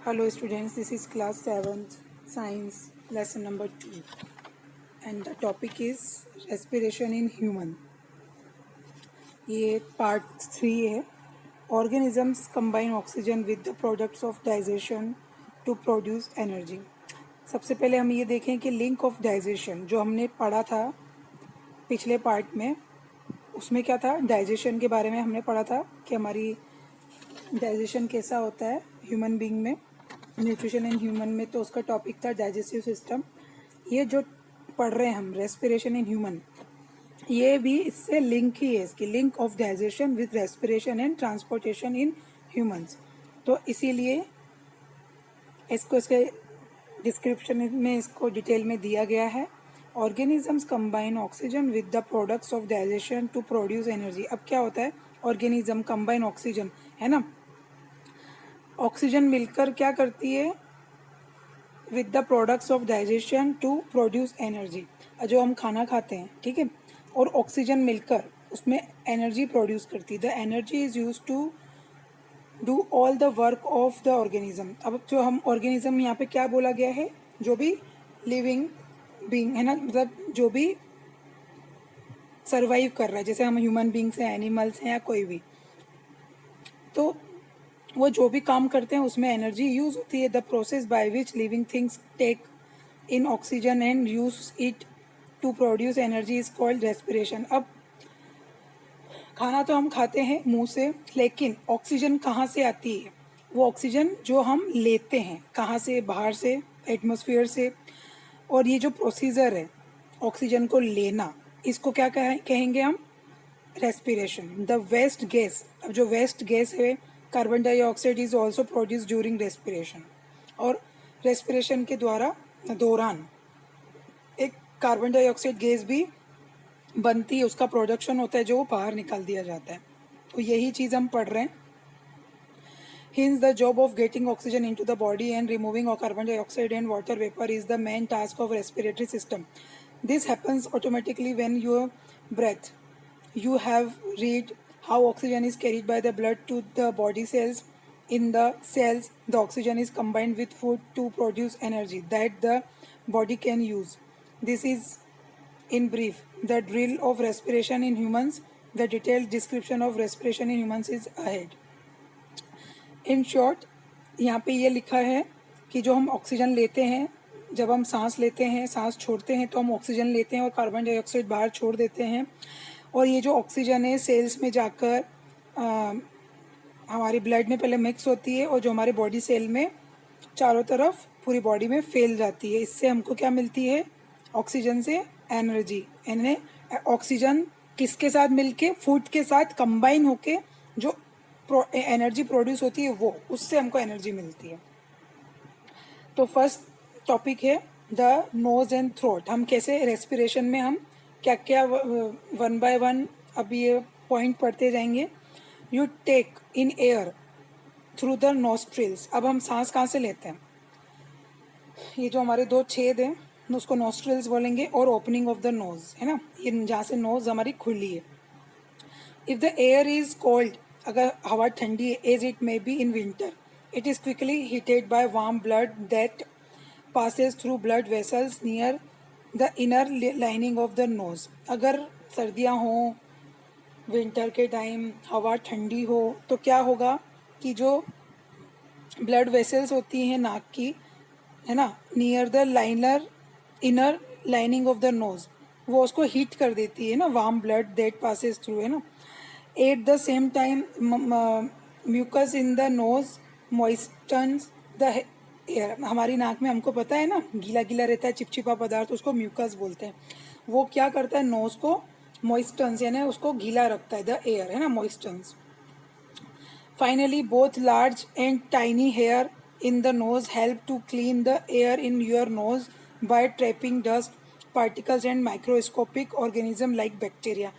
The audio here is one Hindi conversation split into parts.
Hello students, this is class 7th science lesson number 2 and the topic is respiration in human. ये part 3 है. Organisms combine oxygen with the products of digestion to produce energy. सबसे पहले हम ये देखें कि link of digestion जो हमने पढ़ा था पिछले पार्ट में, उसमें क्या था, डाइजेशन के बारे में हमने पढ़ा था कि हमारी डाइजेशन कैसा होता है ह्यूमन बीइंग में, न्यूट्रिशन इन ह्यूमन में, तो उसका टॉपिक था डाइजेस्टिव सिस्टम. ये जो पढ़ रहे हैं हम रेस्पिरेशन इन ह्यूमन, ये भी इससे लिंक ही है, इसकी link of digestion with respiration and transportation in humans. तो इसीलिए इसको इसके डिस्क्रिप्शन में इसको डिटेल में दिया गया है. Organisms combine oxygen with the products of digestion to produce energy. अब क्या होता है, ऑर्गेनिज्म कंबाइन ऑक्सीजन है ना, ऑक्सीजन मिलकर क्या करती है with the products of digestion to produce energy. जो हम खाना खाते हैं, ठीक है, और ऑक्सीजन मिलकर उसमें एनर्जी प्रोड्यूस करती है. The energy is use to do all the work of the organism. अब जो हम ऑर्गेनिज्म यहाँ पे क्या बोला गया है, जो भी लिविंग बीइंग है ना, मतलब जो भी सर्वाइव कर रहा है, जैसे हम ह्यूमन बीइंग्स हैं, एनिमल्स हैं या कोई भी, तो वो जो भी काम करते हैं उसमें एनर्जी यूज होती है. The process by which living things take in oxygen and use it to produce energy is called respiration. अब खाना तो हम खाते हैं मुंह से, लेकिन ऑक्सीजन कहाँ से आती है, वो ऑक्सीजन जो हम लेते हैं कहाँ से, बाहर से, एटमॉस्फेयर से. और ये जो प्रोसीजर है ऑक्सीजन को लेना, इसको क्या कहेंगे हम, रेस्पिरेशन. द वेस्ट गैस, अब जो वेस्ट गैस है carbon dioxide is also produce during respiration. और रेस्पिरेशन के दौरान एक कार्बन डाइऑक्साइड गैस भी बनती है, उसका प्रोडक्शन होता है जो बाहर निकाल दिया जाता है. तो यही चीज़ हम पढ़ रहे हैं. Hence, the job of getting oxygen into the body and removing carbon dioxide and water vapor is the main task of respiratory system. This happens automatically when you breathe. You have read how oxygen is carried by the blood to the body cells. In the cells, the oxygen is combined with food to produce energy that the body can use. This is, in brief, the drill of respiration in humans. The detailed description of respiration in humans is ahead. In short यहाँ पे ये लिखा है कि जो हम ऑक्सीजन लेते हैं, जब हम सांस लेते हैं, सांस छोड़ते हैं, तो हम ऑक्सीजन लेते हैं और कार्बन डाइऑक्साइड बाहर छोड़ देते हैं. और ये जो ऑक्सीजन है सेल्स में जाकर हमारी ब्लड में पहले मिक्स होती है और जो हमारे बॉडी सेल में चारों तरफ पूरी बॉडी में फैल जाती है. इससे हमको क्या मिलती है, ऑक्सीजन से एनर्जी. यानी ऑक्सीजन किसके साथ मिलके, फूड के साथ कंबाइन होके जो एनर्जी प्रोड्यूस होती है, वो उससे हमको एनर्जी मिलती है. तो फर्स्ट टॉपिक है द नोज एंड थ्रोट. हम कैसे रेस्पिरेशन में हम क्या क्या वन बाय वन अब ये पॉइंट पढ़ते जाएंगे. You take in air through the nostrils. अब हम सांस कहाँ से लेते हैं, ये जो हमारे दो छेद हैं उसको नोस्ट्रिल्स बोलेंगे, और ओपनिंग ऑफ द नोज है ना, ये जहाँ से नोज हमारी खुली है. If the air is cold, अगर हवा ठंडी है, as it may be in winter, it is quickly heated by warm blood that passes through blood vessels near the inner lining of the nose. अगर सर्दियाँ हों, विंटर के टाइम हवा ठंडी हो, तो क्या होगा कि जो ब्लड वेसल्स होती हैं नाक की, है ना, near the liner inner lining of the nose, वो उसको हीट कर देती है ना, warm blood that passes through, है ना. At the same time mucus in the nose moistens the air. हमारी नाक में हमको पता है ना, गीला गीला रहता है, चिपचिपा पदार्थ, उसको म्यूकस बोलते हैं. वो क्या करता है, नोज को मॉइस्टन्स यानी उसको गीला रखता है, द एयर है ना, moistens. Finally both large and tiny hair in the nose help to clean the air in your nose by trapping dust particles and microscopic organism like bacteria.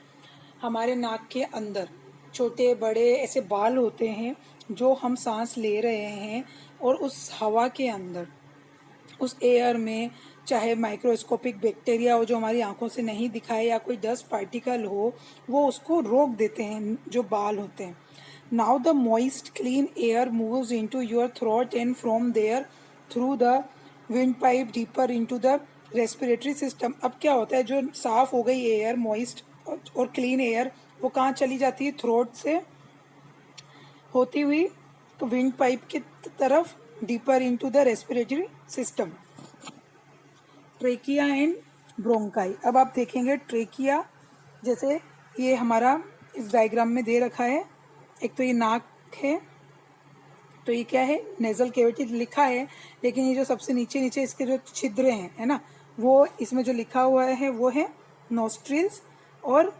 हमारे नाक के अंदर छोटे बड़े ऐसे बाल होते हैं जो हम सांस ले रहे हैं, और उस हवा के अंदर, उस एयर में, चाहे माइक्रोस्कोपिक बैक्टीरिया हो जो हमारी आंखों से नहीं दिखाए, या कोई डस्ट पार्टिकल हो, वो उसको रोक देते हैं, जो बाल होते हैं. Now the moist clean air moves into your throat and from there through the windpipe deeper into the respiratory system. अब क्या होता है, जो साफ हो गई एयर मॉइस्ट और क्लीन एयर वो कहाँ चली जाती है, थ्रोट से होती हुई विंड पाइप की तरफ deeper into the respiratory system. Trachea and bronchi. अब आप देखेंगे ट्रेकिया, जैसे ये हमारा इस डायग्राम में दे रखा है. एक तो ये नाक है, तो ये क्या है, नेजल कैविटी लिखा है, लेकिन ये जो सबसे नीचे नीचे इसके जो छिद्र हैं, है ना, वो इसमें जो लिखा हुआ है वो है नोस्ट्रिल्स. और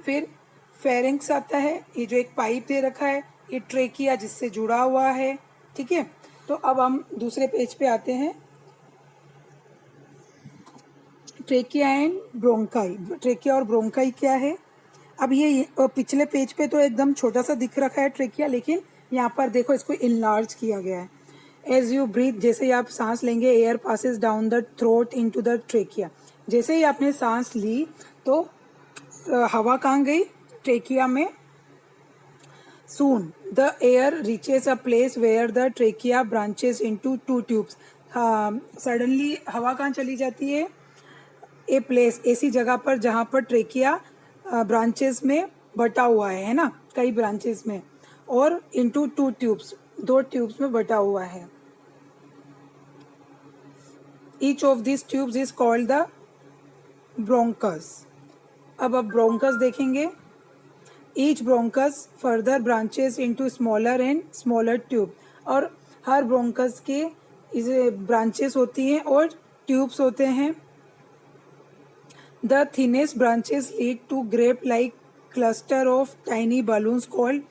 फिर फेरिंक्स आता है, ये जो एक पाइप दे रखा है ये ट्रेकिया जिससे जुड़ा हुआ है. ठीक है, तो अब हम दूसरे पेज पे आते हैं. Trachea and bronchi. ट्रेकिया और ब्रोंकाई क्या है. अब ये पिछले पेज पे तो एकदम छोटा सा दिख रखा है ट्रेकिया, लेकिन यहाँ पर देखो इसको इनलार्ज किया गया है. एज यू ब्रीथ, जैसे ही आप सांस लेंगे, air passes down the throat into the trachea. जैसे ही आपने सांस ली तो हवा कहाँ गई, ट्रेकिया में. Soon the air reaches a place where the trachea branches into two tubes. Suddenly हवा कहाँ चली जाती है, ए प्लेस, ऐसी जगह पर जहाँ पर ट्रेकिया ब्रांचेस में बटा हुआ है ना, कई ब्रांचेस में, और इनटू टू ट्यूब्स, दो ट्यूब्स में बटा हुआ है. Each of this tubes is called the bronchus. अब आप ब्रोंकस देखेंगे. Each bronchus further branches into smaller and smaller tube. और हर ब्रोंकस के इस ब्रांचेस होती हैं और ट्यूब्स होते हैं. The thinnest branches lead to grape-like cluster of tiny balloons called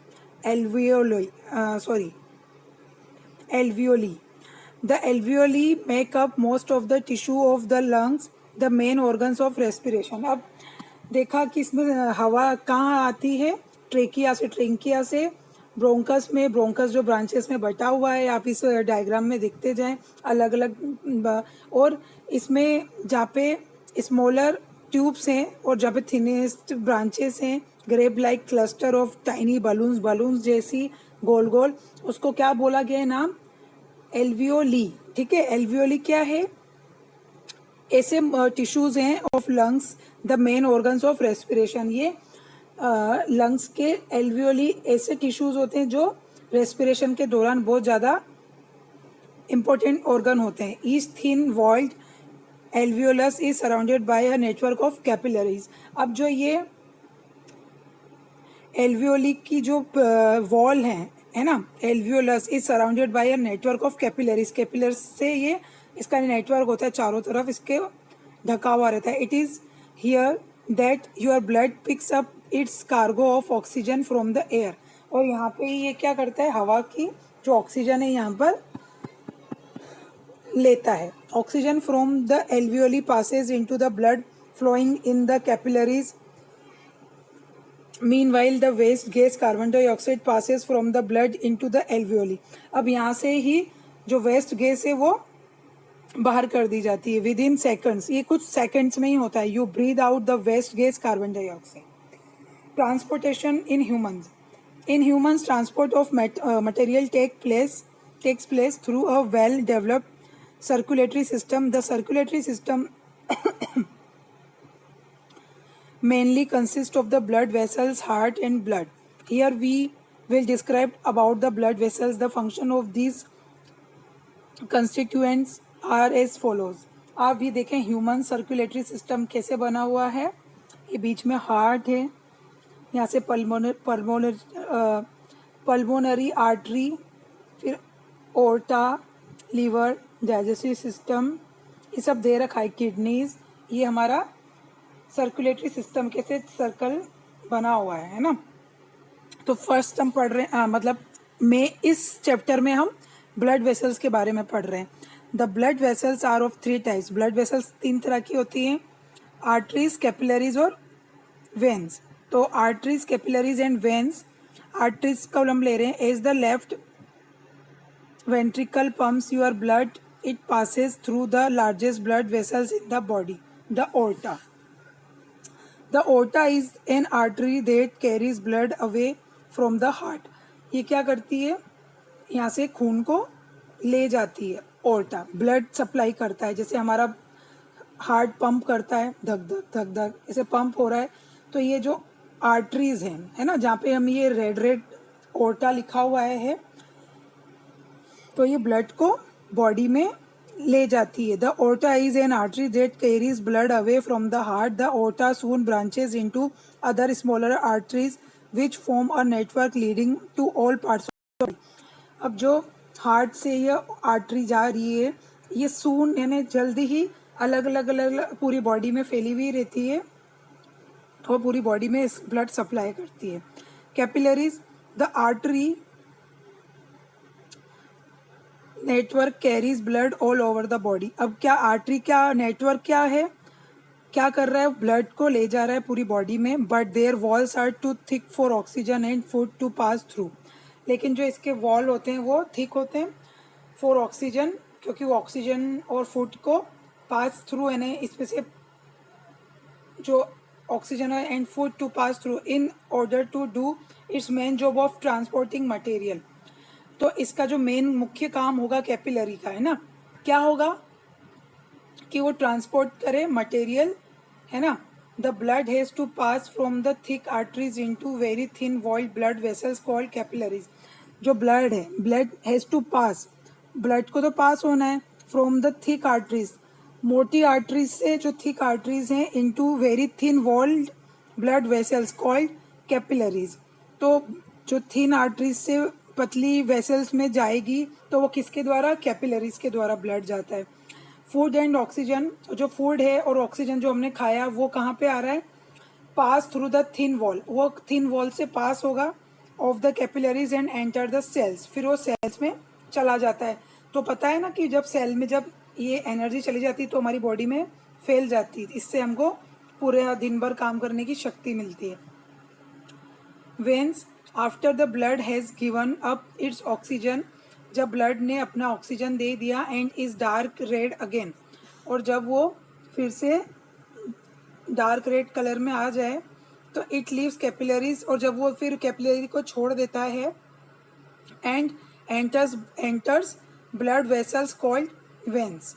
alveoli. Alveoli. The alveoli make up most of the tissue of the lungs, the main organs of respiration. अब देखा कि इसमें हवा कहाँ आती है, ट्रेकिया से. ट्रेकिया से ब्रोंकस में, ब्रोंकस जो ब्रांचेस में बटा हुआ है, आप इस डायग्राम में देखते जाएं अलग अलग. और इसमें जहाँ पे स्मॉलर ट्यूब्स हैं और जहाँ पे थिनेस्ट ब्रांचेस हैं, grape like cluster of tiny balloons, balloons जैसी गोल गोल, उसको क्या बोला गया है नाम, एल्वियोली. ठीक है, एल्वियोली क्या है, ऐसे टिश्यूज हैं of lungs, the main organs of respiration. ये लंग्स के एल्वियोली ऐसे टिश्यूज होते हैं जो रेस्पिरेशन के दौरान बहुत ज़्यादा इंपॉर्टेंट ऑर्गन होते हैं. Each thin walled alveolus is surrounded by a network of capillaries. अब जो ये alveoli की जो वॉल है ना, alveolus is surrounded by a network of capillaries. capillaries से ये इसका नेटवर्क होता है, चारों तरफ इसके ढका हुआ रहता है. It is here that your blood picks up its cargo of oxygen from the air. और यहाँ पे ये क्या करता है, हवा की जो ऑक्सीजन है यहाँ पर लेता है. Oxygen from the alveoli passes into the blood flowing in the capillaries. Meanwhile, the waste gas carbon dioxide passes from the blood into the alveoli. अब यहाँ से ही जो वेस्ट गैस है वो बाहर कर दी जाती है विद इन सेकेंड्स. ये कुछ सेकेंड्स में ही होता है. You breathe out the waste gas carbon dioxide. Transportation in humans. In humans, transport of material takes place through a well-developed circulatory system. The circulatory system mainly consists of the blood vessels, heart and blood. Here we will describe about the blood vessels. The function of these constituents are as follows. आप भी देखें ह्यूमन सर्कुलेटरी सिस्टम कैसे बना हुआ है. ये बीच में हार्ट है, यहाँ से पल्मोनरी आर्टरी, फिर ओर्टा, लीवर, डाइजेस्टिव सिस्टम, ये सब दे रखा है. किडनीज, ये हमारा सर्कुलेटरी सिस्टम कैसे सर्कल बना हुआ है ना. तो फर्स्ट हम पढ़ रहे हैं, मतलब इस चैप्टर में हम ब्लड वेसल्स के बारे में पढ़ रहे हैं. The blood vessels are of 3 types. Blood vessels 3 तरह की होती हैं, आर्टरीज, कैपिलरीज और वेन्स. तो arteries, capillaries and veins. Arteries का हम ले रहे हैं. As the left ventricle pumps your blood, it passes through the largest blood vessels in the body, the aorta. The aorta is an artery that carries blood away from the heart. ये क्या करती है, यहाँ से खून को ले जाती है, ओर्टा ब्लड सप्लाई करता है। जैसे हमारा हार्ट पंप करता है, धक धक धक धक ऐसे पंप हो रहा है, तो ये जो आर्टरीज हैं, है ना, जहाँ पे हम ये रेड रेड ओर्टा लिखा हुआ है, तो ये ब्लड को बॉडी में ले जाती है। The aorta is an artery that carries blood away from the heart. The aorta soon branches into other smaller arteries which form a network leading to all parts of body. अब जो हार्ट से ये आर्टरी जा रही है, ये सून यानी जल्दी ही अलग अलग पूरी बॉडी में फैली हुई रहती है और पूरी बॉडी में ब्लड सप्लाई करती है। Capillaries, the artery network carries blood all over the body. अब क्या आर्टरी क्या नेटवर्क क्या है, क्या कर रहा है, ब्लड को ले जा रहा है पूरी बॉडी में, but their walls are too thick for oxygen and food to pass through. लेकिन जो इसके वॉल होते हैं वो थिक होते हैं फॉर ऑक्सीजन, क्योंकि वो ऑक्सीजन और फूड को पास थ्रू यानी इसमें से जो ऑक्सीजन है and food to pass through in order to do its main job of transporting material. तो इसका जो मेन मुख्य काम होगा कैपिलरी का, है ना, क्या होगा कि वो ट्रांसपोर्ट करे मटेरियल, है ना। The blood has to pass from the thick arteries into very thin walled blood vessels called capillaries. जो ब्लड है, blood has to pass, blood को तो पास होना है फ्रॉम द थिक आर्टरीज, मोटी आर्टरीज से जो थिक आर्टरीज हैं, into very thin walled blood vessels called capillaries. तो जो थिन आर्टरीज से पतली वेसल्स में जाएगी तो वो किसके द्वारा, कैपिलरीज के द्वारा ब्लड जाता है। फूड एंड ऑक्सीजन, जो फूड है और ऑक्सीजन जो हमने खाया वो कहाँ पे आ रहा है, pass through the thin wall, वो थिन वॉल से पास होगा of the capillaries and enter the cells, फिर वो सेल्स में चला जाता है। तो पता है ना कि जब सेल में जब ये एनर्जी चली जाती है तो हमारी बॉडी में फैल जाती है, इससे हमको पूरे दिन भर काम करने की शक्ति मिलती है। Veins, after the blood has given up it's oxygen, जब ब्लड ने अपना ऑक्सीजन दे दिया, and is dark red again, और जब वो फिर से डार्क रेड कलर में आ जाए तो इट लीव्स कैपिलरीज, और जब वो फिर कैपिलरी को छोड़ देता है, and enters blood vessels called veins.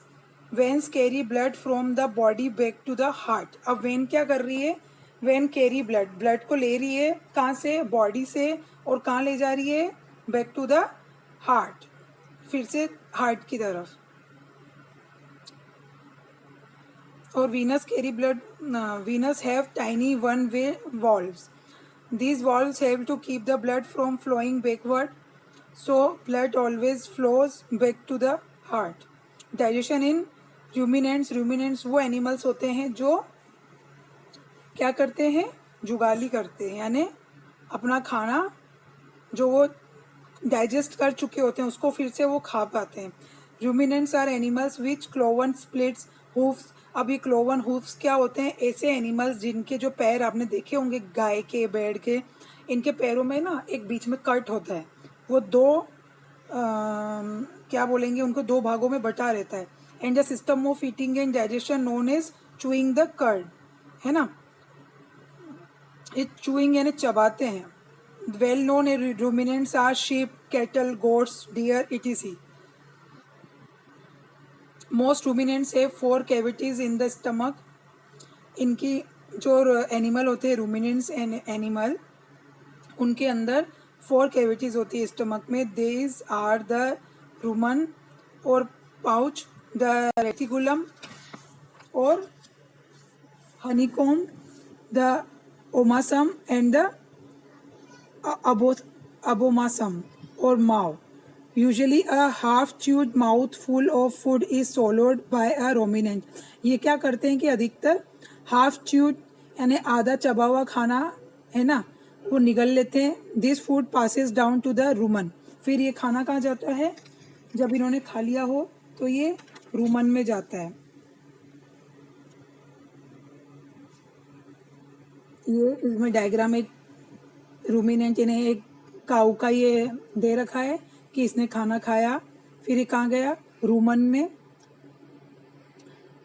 Veins carry blood from the body back to the heart. अब वेन क्या कर रही है, वेन कैरी ब्लड, ब्लड को ले रही है कहाँ से, बॉडी से, और कहाँ ले जा रही है, बैक टू द हार्ट, फिर से हार्ट की तरफ। और Venus carry blood, Venus have tiny one way valves, these valves help to keep the blood from flowing backward, so blood always flows back to the heart. Digestion in ruminants, ruminants वो animals होते हैं जो क्या करते हैं, जुगाली करते हैं, यानी अपना खाना जो वो डाइजेस्ट कर चुके होते हैं उसको फिर से वो खा पाते हैं। Ruminants are animals which cloven splits hoofs. अब ये क्लोवन हूफ्स क्या होते हैं, ऐसे एनिमल्स जिनके जो पैर आपने देखे होंगे, गाय के, भेड़ के, इनके पैरों में ना एक बीच में कट होता है, वो दो क्या बोलेंगे, उनको दो भागों में बटा रहता है। And the system of eating and digestion known as chewing the curd, है ना, ये चूइंग यानी चबाते हैं। Well known ruminants are sheep, cattle, goats, deer, etc. Most ruminants have 4 cavities in the stomach. इनकी जो एनिमल होते हैं रूमिनेंट्स एनिमल, उनके अंदर 4 कैविटीज होती है स्टमक में। These are the rumen or paunch, the reticulum or honeycomb, the omasum and the abomasum or maw. Usually a half-chewed mouthful of food is swallowed by a ruminant. ये क्या करते हैं कि अधिकतर half-chewed यानी आधा चबा हुआ खाना है ना, वो निगल लेते हैं। This food passes down to the rumen. फिर ये खाना कहाँ जाता है, जब इन्होंने खा लिया हो तो ये रूमन में जाता है। ये इसमें डायग्राम एक रूमिनेंट इन्हें एक काऊ का ये दे रखा है कि इसने खाना खाया, फिर ये कहाँ गया, रूमन में।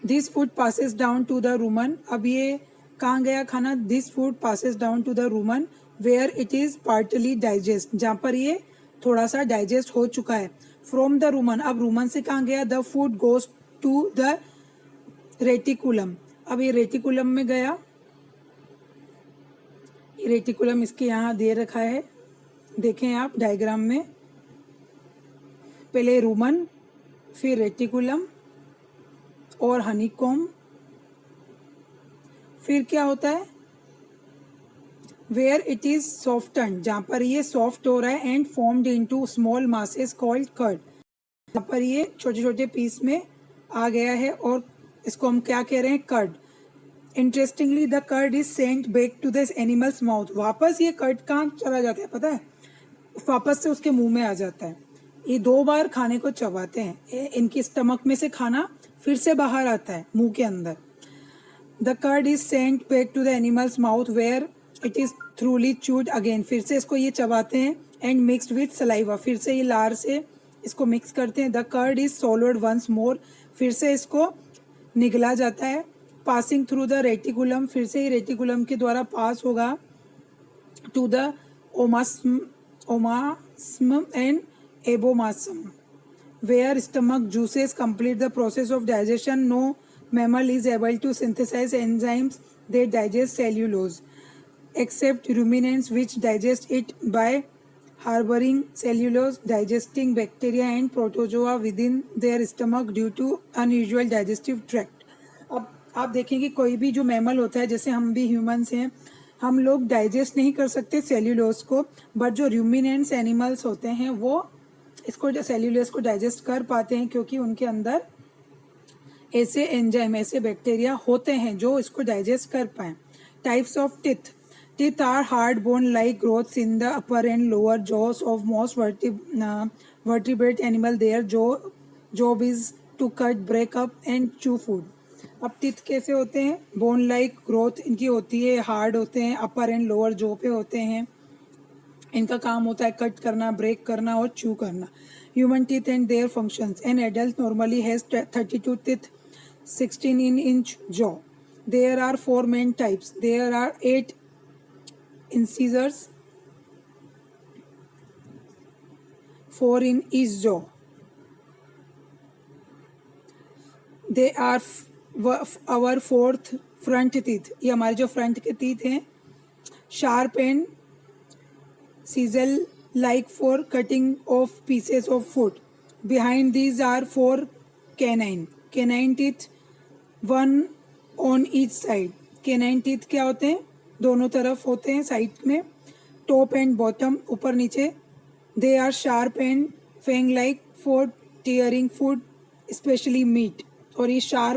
This food passes down to the rumen, अब ये कहाँ गया खाना, this food passes down to the rumen where it is partly digest, जहाँ पर ये थोड़ा सा डाइजेस्ट हो चुका है। फ्रॉम द रूमन, अब रूमन से कहाँ गया, the food goes to the reticulum, अब ये रेटिकुलम में गया, ये रेटिकुलम इसके यहाँ दे रखा है, देखें आप डायग्राम में, पहले रूमन, फिर रेटिकुलम और हनीकॉम्ब, फिर क्या होता है, वेयर इट इज सॉफ्टन, जहाँ पर ये सॉफ्ट हो रहा है, and formed into small masses called curd, जहाँ पर ये छोटे छोटे पीस में आ गया है और इसको हम क्या कह रहे हैं, curd. Interestingly the curd is sent back to this animals mouth, वापस ये कर्ड कहाँ चला जाता है पता है, वापस से उसके मुंह में आ जाता है। ये 2 बार खाने को चबाते हैं, इनके स्टमक में से खाना फिर से बाहर आता है मुंह के अंदर। The curd is sent back to the animal's mouth where it is thoroughly chewed again, फिर से इसको ये चबाते हैं, एंड मिक्सड विथ सलाइवा, फिर से ये लार से इसको मिक्स करते हैं। The curd is swallowed once more, फिर से इसको निगला जाता है। पासिंग थ्रू द रेटिकुलम, फिर से ही रेटिकुलम के द्वारा पास होगा to the omasum and abomasum, where stomach juices complete the process of digestion. No mammal is able to synthesize enzymes that digest cellulose, except ruminants, which digest it by harboring cellulose digesting bacteria and protozoa within their stomach due to unusual digestive tract. अब आप देखेंगे कोई भी जो मैमल होता है, जैसे हम भी ह्यूमंस हैं, हम लोग डाइजेस्ट नहीं कर सकते सेल्यूलोज को, बट जो रूमिनेंट्स एनिमल्स होते हैं वो इसको सेल्यूलोज को डाइजेस्ट कर पाते हैं, क्योंकि उनके अंदर ऐसे एंजाइम, ऐसे बैक्टीरिया होते हैं जो इसको डाइजेस्ट कर पाए। Types of teeth, teeth are hard bone like growths in the upper and lower jaws of most vertebrate animal, their job is to cut, break up and chew food. अब टीथ कैसे होते हैं, बोन लाइक ग्रोथ इनकी होती है, हार्ड होते हैं, अपर एंड लोअर जॉ पे होते हैं, इनका काम होता है कट करना, ब्रेक करना और चू करना। Human teeth and their functions, an adult normally has 32 teeth, 16 in each jaw. There are 4 main types. There are 8 incisors, 4 in each jaw. They are our 4th front teeth. ये हमारे जो फ्रंट के teeth हैं, sharp and sizzle like for cutting of pieces of food. Behind these are 4 canine teeth, 1 on each side. Canine teeth क्या होते हैं, दोनों तरफ होते हैं साइड में, टॉप एंड बॉटम, ऊपर नीचे। They are sharp and fang like for tearing food, especially meat, और ये शार्प